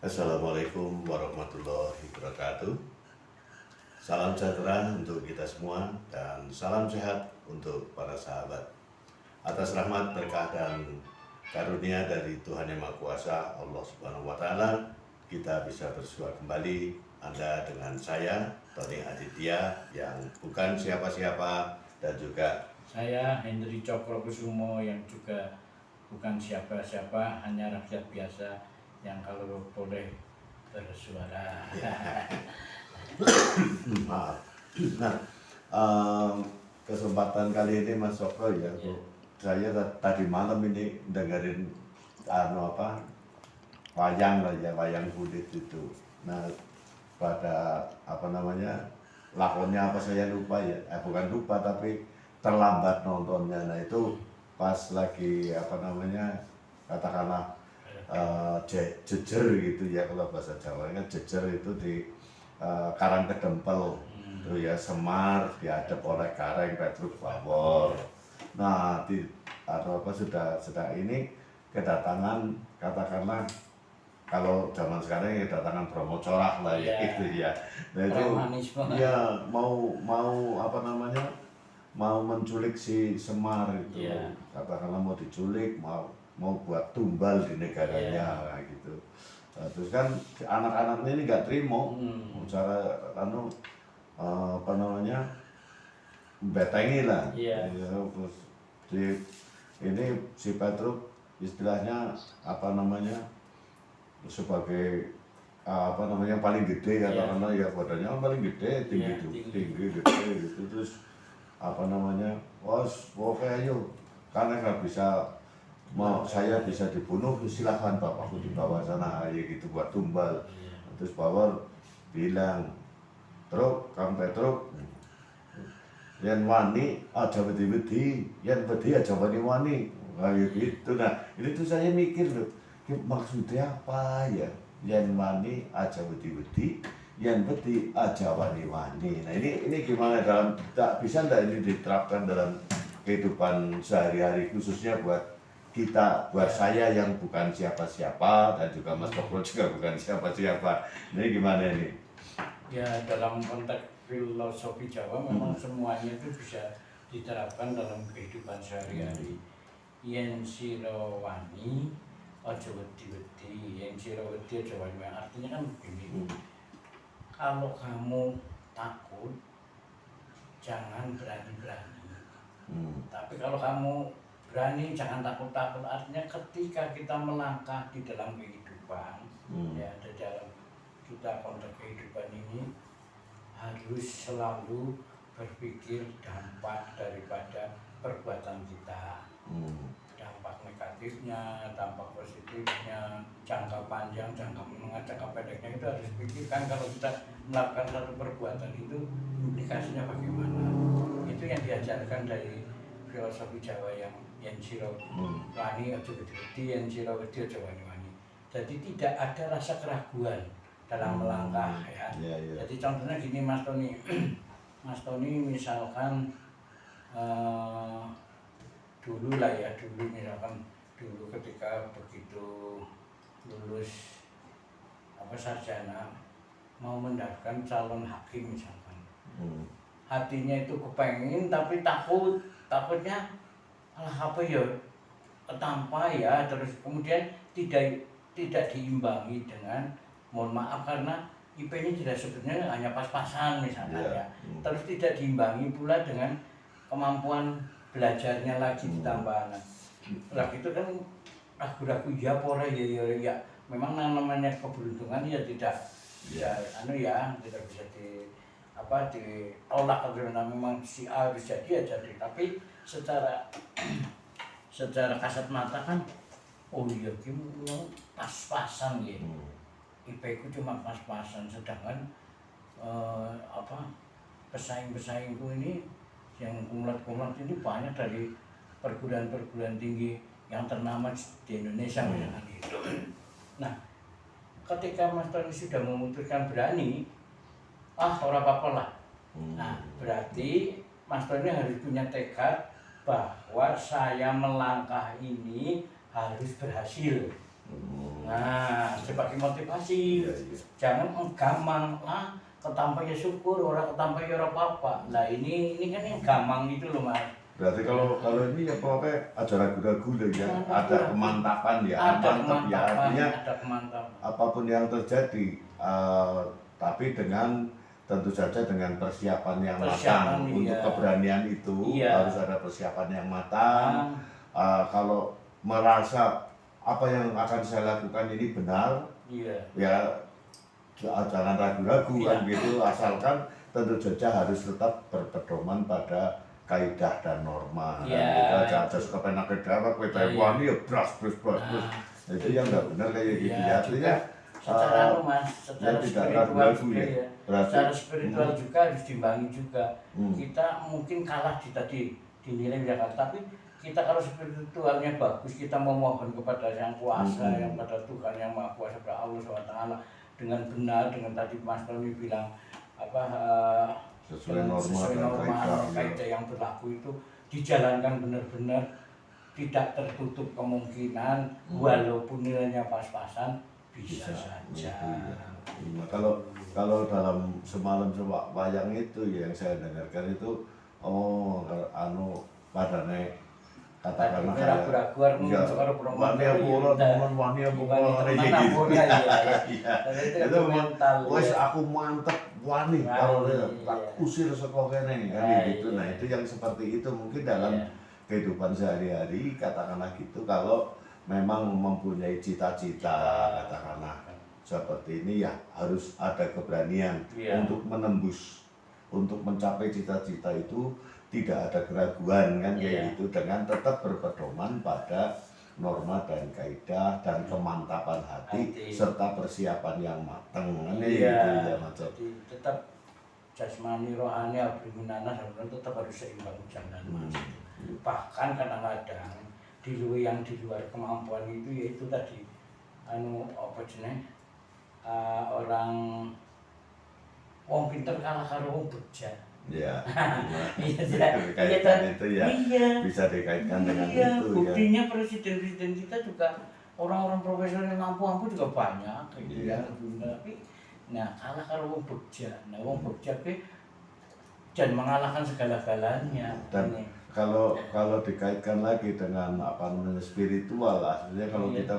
Assalamualaikum warahmatullahi wabarakatuh. Salam sejahtera untuk kita semua dan salam sehat untuk para sahabat. Atas rahmat, berkah dan karunia dari Tuhan Yang Maha Kuasa, Allah Subhanahu wa taala, kita bisa bersua kembali Anda dengan saya Tony Aditya yang bukan siapa-siapa dan juga saya Hendri Cokrokusumo yang juga bukan siapa-siapa, hanya rakyat biasa yang kalau boleh bersuara. maaf. Nah, kesempatan kali ini Mas Sokro ya, Bu. Saya tadi malam ini dengerin wayang lah ya, wayang kulit itu. Nah, pada lakonnya apa saya lupa ya, bukan lupa tapi terlambat nontonnya. Nah itu pas lagi katakanlah jejer gitu ya, kalau bahasa Jawanya jejer itu di Karangkedempel itu ya, Semar dihadap oleh Kareng Petruk Bawor. Nah sudah ini kedatangan, katakanlah kalau zaman sekarang ya kedatangan Bromo Corak lah ya, gitu ya. Nah itu ya mau menculik si Semar itu, katakanlah mau diculik, mau buat tumbal di negaranya gitu. Nah, terus kan anak-anaknya ini nggak terima cara betengi lah. Ya, terus ini si Petruk istilahnya sebagai paling gede, katakanlah ya, badannya paling gede, tinggi gede gitu. Terus pokoknya ayo, karena nggak bisa saya bisa dibunuh, silahkan bapakku dibawa sana aja gitu buat tumbal. Terus Bawor bilang, "Truk, Kang Petruk, yang wani aja wedi-wedi, yang wedi aja wani-wani." Kayak gitu. Nah ini tuh saya mikir loh, maksudnya apa ya, yang wani aja wedi-wedi, yang wedi aja wani-wani. Nah ini gimana, bisa ini diterapkan dalam kehidupan sehari-hari, khususnya buat kita, buat saya yang bukan siapa-siapa dan juga Mas Kopro juga bukan siapa-siapa. Ini gimana ini? Ya, dalam konteks filosofi Jawa memang semuanya itu bisa diterapkan dalam kehidupan sehari-hari. Yen sira wani aja wedi-wedi, yen sira wedi aja wani-wani. Artinya kan begini, kalau kamu takut jangan berani-berani, tapi kalau kamu berani jangan takut-takut. Artinya ketika kita melangkah di dalam kehidupan, ya, di dalam kita konteks kehidupan ini harus selalu berpikir dampak daripada perbuatan kita, dampak negatifnya, dampak positifnya, jangka panjang, jangka menengah, jangka pendeknya itu harus pikirkan. Kalau kita melakukan satu perbuatan itu implikasinya bagaimana, itu yang diajarkan dari filosofi Jawa yang sira wani aja wedi-wedi, yang sira wedi aja wani-wani. Jadi tidak ada rasa keraguan dalam melangkah ya. Jadi contohnya gini Mas Tony, Mas Tony misalkan dulu ketika begitu lulus sarjana mau mendaftarkan calon hakim misalkan, hatinya itu kepengen tapi takutnya apa ya, ketampa ya, terus kemudian tidak diimbangi dengan, mohon maaf karena IP-nya tidak sebenarnya hanya pas-pasan misalnya ya. Terus tidak diimbangi pula dengan kemampuan belajarnya lagi ditambah. Lah itu kan ragu-ragu ya pora ya. Memang namanya keberuntungan ya tidak tidak bisa ditolak karena memang si A harus jadi ya jadi. Tapi secara kasat mata kan, oh iya gimana pas-pasan ya. IP ku cuma pas-pasan, sedangkan pesaing-pesaingku ini yang kumlat ini banyak dari perguruan tinggi yang ternama di Indonesia misalkan gitu. Nah, ketika Mas Tony sudah memutuskan berani, ora apa-apa lah. Nah, berarti Mas Tony harus punya tekad bahwa saya melangkah ini harus berhasil. Nah, sebagai motivasi. Iya, iya. Jangan gampang ketampa ya syukur, orang ketampa ya ora apa-apa. Nah, ini kan yang gampang gitu loh, Mas. Berarti kalau ini ya pokoknya ada ragu-ragu deh ya, ada kemantapan ya, Ada mantap ya, kemantapan, artinya ada kemantapan. apapun yang terjadi, tapi dengan tentu saja dengan persiapan yang matang. Persiapan, Untuk iya. keberanian itu Iya. harus ada persiapan yang matang. Kalau merasa apa yang akan saya lakukan ini benar, Iya. ya jangan ragu-ragu kan Iya. gitu, asalkan tentu saja harus tetap berpedoman pada kaidah dan norma. Iya, Kan gitu. Jangan itu. terus kepenak kedapat, kowe Iya. wani ya bras. Nah, Itu yang nggak benar kayak gitu Iya, ya. Artinya secara Mas, secara tidak spiritual ragu-ragu juga ya. ya. Berarti- Secara spiritual juga harus diimbangi juga. Hmm. Kita mungkin kalah di tadi dinilai Jakarta, tapi kita kalau spiritualnya bagus, kita memohon kepada Yang Kuasa, yang pada Tuhan yang Maha Kuasa, kepada Allah SWT dengan benar, dengan tadi Mas Tony bilang sesuai norma sesuai dan norma kaidah. kaidah yang berlaku itu dijalankan benar-benar, tidak tertutup kemungkinan walaupun nilainya pas-pasan bisa saja. Gitu, ya. Nah, kalau dalam semalam wayang itu ya, yang saya dengarkan itu padane katakanlah Tadi ragu-ragu harus ya, sekarang belum wani apa ora teman wani apa ora kayak gitu. Iya. Itu memang mental. wes Ya. aku mantep wani Wani, kalau iya. tak usir saka kene kan Nah, gitu. Nah, iya. itu yang seperti itu mungkin dalam Iya. kehidupan sehari-hari, katakanlah gitu, kalau memang mempunyai cita-cita, katakanlah seperti ini ya harus ada keberanian Iya. untuk menembus, untuk mencapai cita-cita itu tidak ada keraguan kan kayak Iya. gitu, dengan tetap berpedoman pada norma dan kaidah dan kemantapan hati serta persiapan yang matang kan Iya. gitu ya Mas. Jadi tetap jasmani rohani abrimina sebenarnya tetap harus seimbang jalan Mas. Bahkan kadang-kadang yang di luar kemampuan itu yaitu tadi orang wong pinter kalah karo wong bejat. Ya, Iya, dikaitkan itu ya, iya. bisa dikaitkan dengan Iya, itu ya. buktinya presiden-presiden kita juga orang-orang profesional yang mampu juga banyak gitu Iya. ya. Tapi nah kalah karo wong bejat. Nah wong bejat ki dan mengalahkan segala-galanya. Dan Ini. kalau dikaitkan lagi dengan apa namanya spiritual, artinya kalau Iya. kita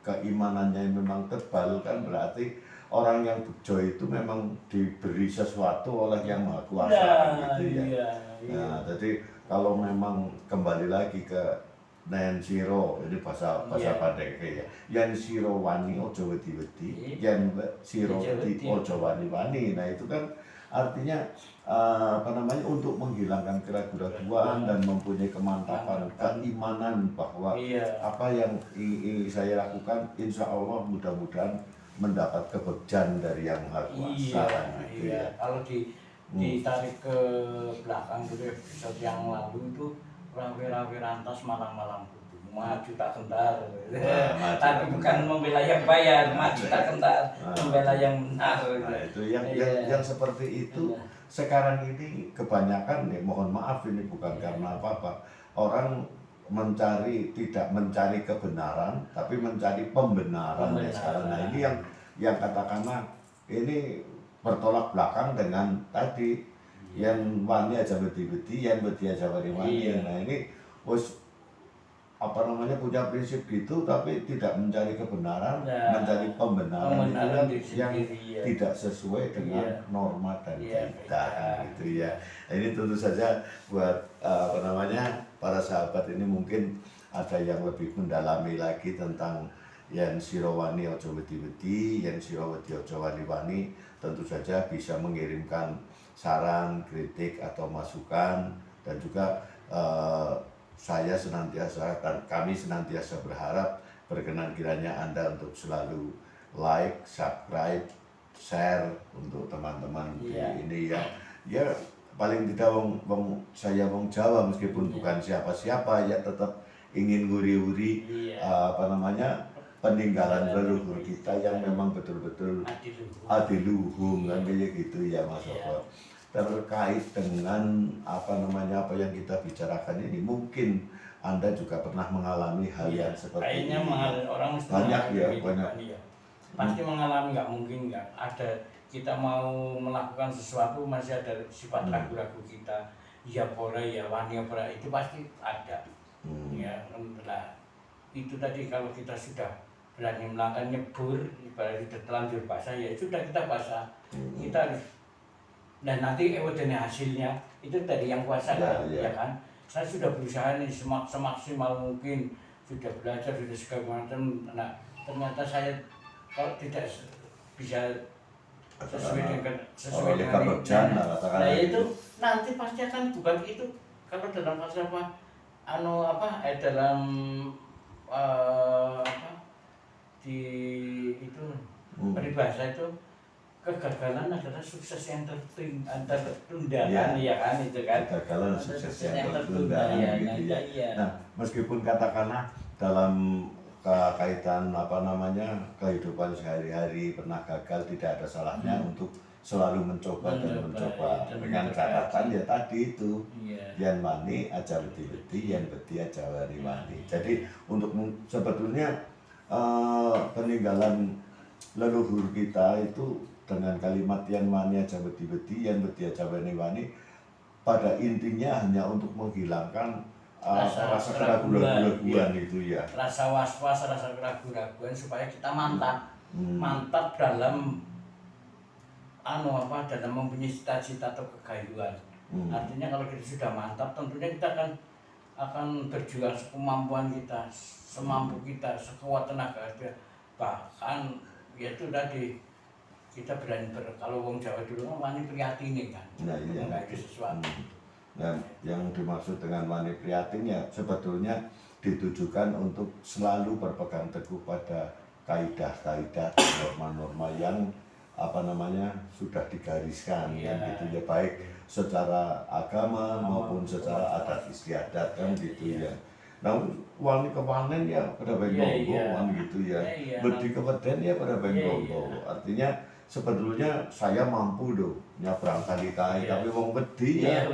keimanannya memang tebal kan berarti orang yang bejo itu memang diberi sesuatu oleh Yang Maha Kuasa gitu ya. Iya. Nah, jadi kalau memang kembali lagi ke Nen Siro, ini bahasa Iya. Pandeke ya. Yen siro wani ojo wedi-wedi, yen siro wedi ojo wani-wani. Nah, itu kan artinya untuk menghilangkan keraguan dan mempunyai kemantapan keimanan bahwa Iya. apa yang ingin saya lakukan insya Allah mudah-mudahan mendapat kebejan dari Yang Maha Kuasa gitu Iya. ya. Kalau ditarik ke belakang gitu episode yang lalu itu rawe-rawe rantas malang-malang kudu maju tak kentar. Tapi bukan membela yang bayar, maju tak kentar, membela yang benar. Nah, itu yang Iya. yang seperti itu sekarang ini kebanyakan ya, mohon maaf ini bukan karena apa-apa, orang tidak mencari kebenaran tapi mencari pembenaran ya sekarang. Nah, ini yang katakanlah ini bertolak belakang dengan tadi yang wani aja beti-beti, yang beti aja wani-wani. Iya. Nah, ini punya prinsip gitu tapi tidak mencari kebenaran, mencari pembenaran itu yang tidak sesuai dengan norma dan kaidah gitu ya. Nah, ini tentu saja buat para sahabat ini mungkin ada yang lebih mendalami lagi tentang Yen siro wani ojo wedi-wedi, yen siro wedi ojo wani-wani, tentu saja bisa mengirimkan saran, kritik atau masukan, dan juga saya senantiasa dan kami senantiasa berharap berkenan kiranya Anda untuk selalu like, subscribe, share untuk teman-teman ini ya. Ya paling tidak saya wong Jawa meskipun bukan siapa-siapa ya tetap ingin nguri-uri peninggalan leluhur kita yang memang betul-betul adiluhung kan kayak gitu ya Mas Sopo. Terkait dengan apa yang kita bicarakan ini mungkin Anda juga pernah mengalami hal Iya, yang seperti kayaknya ini. orang mesti Banyak mengalami ya, kehidupan, banyak. iya. Pasti mengalami, nggak mungkin nggak ada. Kita mau melakukan sesuatu masih ada sifat ragu-ragu kita. Ya pora, ya wani pora, itu pasti ada. Ya, nah, itu tadi kalau kita sudah berani melakukan nyebur, ibarat sudah terlanjur basah, ya sudah kita basah. Kita harus, dan nanti ewadene hasilnya itu tadi yang kuasa kan, ya kan. Saya sudah berusaha nih semaksimal mungkin, sudah belajar, sudah segala macam. Nah, ternyata saya kalau tidak bisa sesuai dengan nah itu nanti pasti akan bukan itu. Kalau dalam falsafah dalam di itu peribahasa itu, kegagalan adalah sukses yang tertunda kan, ya kan, itu kan. Kegagalan sukses yang tertunda ya, gitu ya. Nah, meskipun katakanlah dalam kaitan kehidupan sehari-hari pernah gagal, tidak ada salahnya untuk selalu mencoba dan mencoba dengan catatan ya tadi itu yan wani aja beti-beti, yan beti aja wani-wani. Jadi untuk sebetulnya peninggalan leluhur kita itu dengan kalimat yan wani aja beti-beti, yan beti aja wani-wani, pada intinya hanya untuk menghilangkan rasa keraguan itu ya. Rasa was-was, rasa keraguan supaya kita mantap dalam dalam mempunyai cita-cita atau kegayuhan. Artinya kalau kita sudah mantap, tentunya kita akan berjuang sekemampuan kita, semampu kita, sekuat tenaga kita. Bahkan yaitu tadi kita berani kalau wong Jawa dulu kan wani prihatin kan. Nah, iya. Nggak ada sesuatu. Dan yang dimaksud dengan wani prihatin ya sebetulnya ditujukan untuk selalu berpegang teguh pada kaidah-kaidah, norma-norma yang sudah digariskan gitu ya, baik secara agama maupun secara adat istiadat kan gitu ya. Nah, wani kepanen ya pada bengkong gitu ya. Bedi keweden ya pada bengkong. Artinya sebetulnya saya mampu loh nyabrang kali kai, tapi wong wedi ya.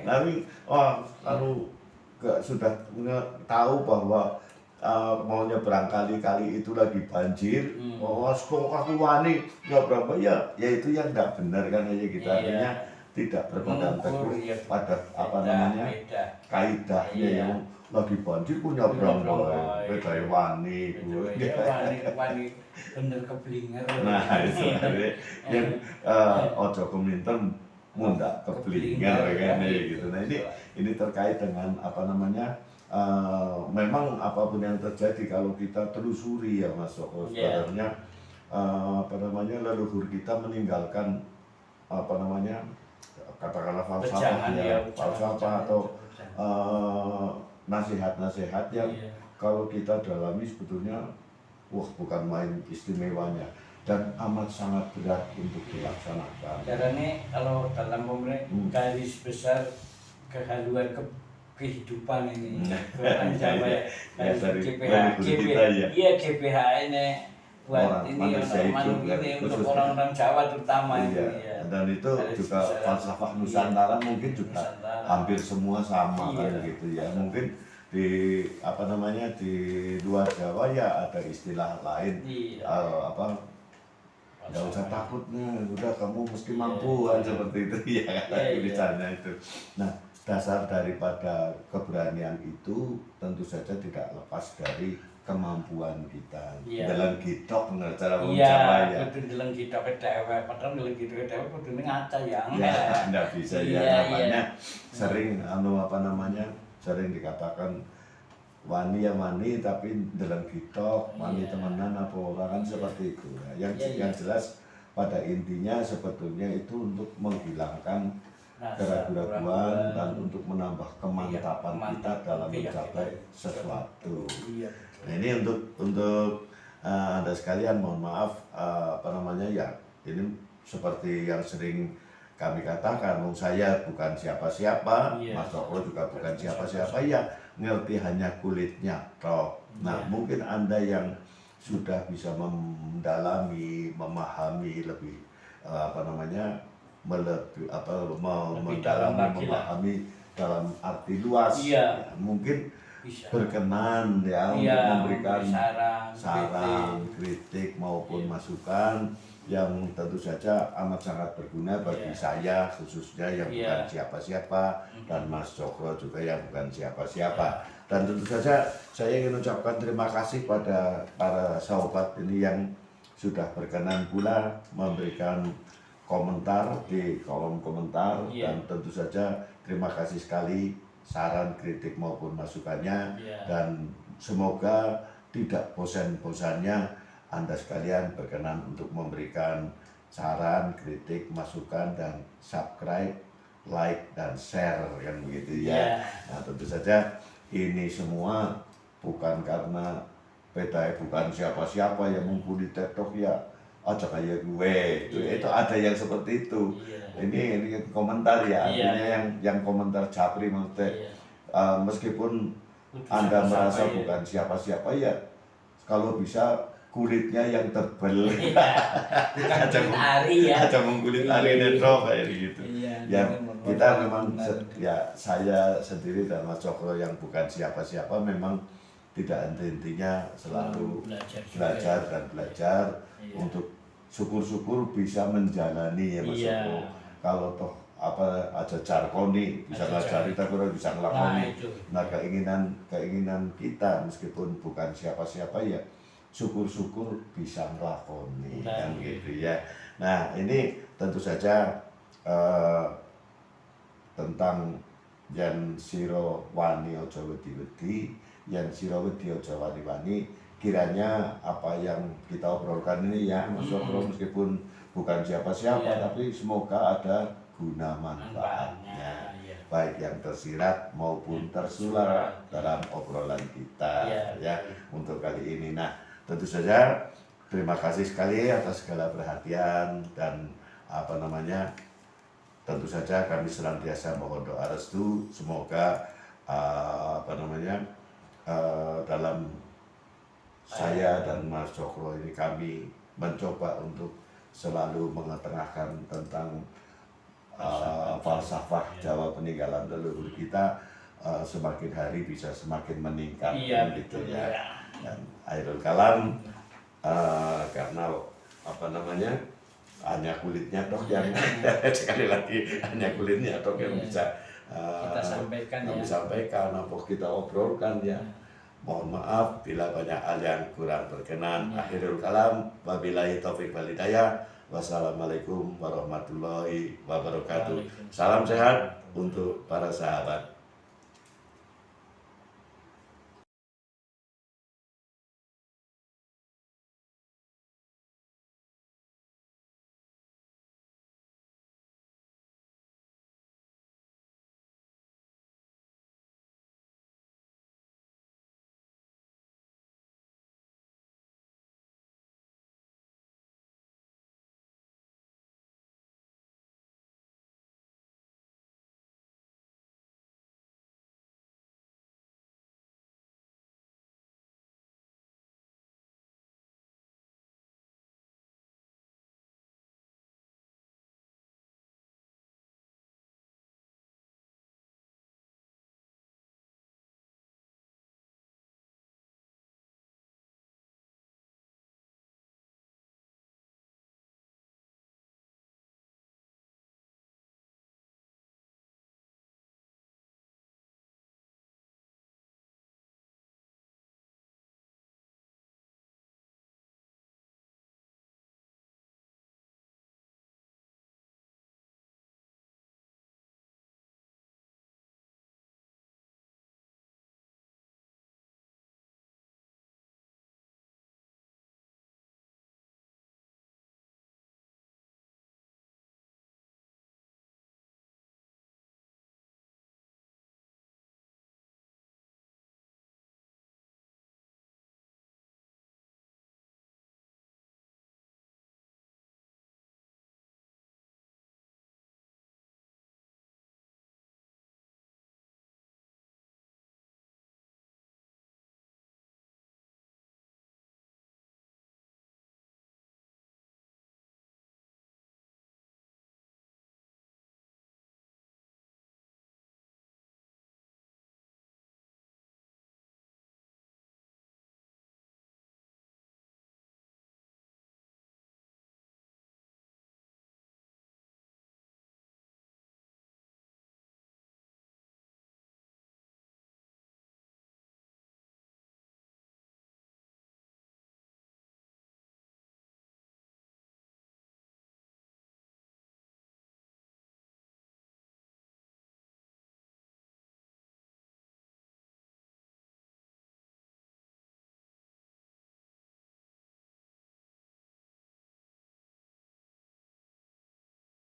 Tapi kalau sudah tahu bahwa mau nyebrang kali-kali itu lagi banjir, kok aku wani nyebrang ya itu yang tidak benar kan aja kita. Artinya tidak berpegang teguh pada kaidahnya yang lagi banjir pun nyebrang beda wani wani bener keblinger. Nah itu yang ojo keminten mundak keblinger kan gitu. Nah ini terkait dengan memang apapun yang terjadi kalau kita telusuri ya Mas Joko, sebenarnya leluhur kita meninggalkan katakanlah falsafah atau nasihat-nasihat yang kalau kita dalami sebetulnya bukan main istimewanya dan amat sangat berat untuk dilaksanakan. Karena kalau dalam garis besar kehaluan kehidupan ini orang Jawa ya dari GPH ini buat ini untuk orang-orang Jawa terutama ini ya. Dan itu juga falsafah Nusantara mungkin juga hampir semua sama kan gitu ya. Mungkin di di luar Jawa ya ada istilah lain, nggak usah takutnya, udah kamu mesti mampu kan seperti itu ya misalnya itu. Nah, dasar daripada keberanian itu tentu saja tidak lepas dari kemampuan kita dalam gitok menurut cara Jawa ya. Kudu dalam gitok dhewe, padahal dalam gitok dhewe kudune ngaca ya. Enggak bisa ya namanya sering sering dikatakan wani ya wani tapi dalam gitok wani temenan apa orang kan seperti itu ya. Yang jelas pada intinya sebetulnya itu untuk menghilangkan keraguan dan untuk menambah kemantapan kita dalam mencapai sesuatu. Nah ini untuk Anda sekalian mohon maaf ya ini seperti yang sering kami katakan, saya bukan siapa-siapa, Mas Joko juga bukan siapa-siapa, ya ngerti hanya kulitnya toh. Nah mungkin Anda yang sudah bisa mendalami, memahami lebih Lebih dalam lagi lah. memahami dalam arti luas. Iya. Ya, mungkin Bisa. berkenan ya untuk Iya, memberikan saran, saran, kritik maupun Iya. masukan yang tentu saja amat sangat berguna bagi Iya. saya khususnya yang Iya. bukan siapa-siapa dan Mas Cokro juga yang bukan siapa-siapa. Dan tentu saja saya ingin ucapkan terima kasih pada para sahabat ini yang sudah berkenan pula memberikan komentar di kolom komentar. Iya. Dan tentu saja terima kasih sekali saran, kritik maupun masukannya. Iya. Dan semoga tidak bosan-bosannya Anda sekalian berkenan untuk memberikan saran, kritik, masukan, dan subscribe, like, dan share kan begitu ya. Iya. Nah tentu saja ini semua bukan karena beta bukan siapa-siapa yang mumpuni TikTok ya aja kayak gue Iya. itu ada yang seperti itu. Iya. Ini komentar ya, Iya. artinya yang komentar japri maksudnya. Iya. Meskipun Kudu Anda siapa-siapa merasa ya. bukan siapa-siapa ya kalau bisa kulitnya yang tebal. Bukan kulit ari ya. Aja mengkulit ari netro kayak gitu. Iya, Ya jangan kita membuat memang benar. ya saya sendiri dan Mas Cokro yang bukan siapa-siapa memang tidak henti-hentinya selalu belajar juga. belajar dan belajar Iya. untuk syukur-syukur bisa menjalani ya Mas Iya. Cokro. Kalau toh apa aja jarkoni bisa Aja ngajari tapi orang bisa ngelakoni. Nah, itu. Nah keinginan kita meskipun bukan siapa-siapa ya syukur-syukur bisa ngelakoni Nah, kan gitu ya. Nah ini tentu saja tentang yen sira wani aja wedi-wedi, yen sira wedi aja wani-wani. Kiranya apa yang kita obrolkan ini ya Mas Cokro meskipun bukan siapa-siapa Iya. tapi semoga ada guna Manfaatnya. manfaatnya Iya. baik yang tersirat maupun tersurat dalam obrolan kita Iya. ya untuk kali ini. Nah tentu saja terima kasih sekali atas segala perhatian dan tentu saja kami senantiasa mohon doa restu semoga dalam saya dan Mas Cokro ini kami mencoba untuk selalu mengetengahkan tentang falsafah Jawa peninggalan leluhur kita semakin hari bisa semakin meningkat Iya, gitu betul, ya. ya. Dan akhirul kalam karena hanya kulitnya toh yang sekali lagi hanya kulitnya toh yang Iya. bisa Kita sampaikan kami ya. sampaikan apa kita obrolkan ya. Mohon maaf bila banyak hal yang kurang berkenan. Ya. Akhirul kalam wabillahi taufik wal hidayah. Wassalamualaikum warahmatullahi wabarakatuh. Waalaikumsalam. Salam sehat untuk para sahabat.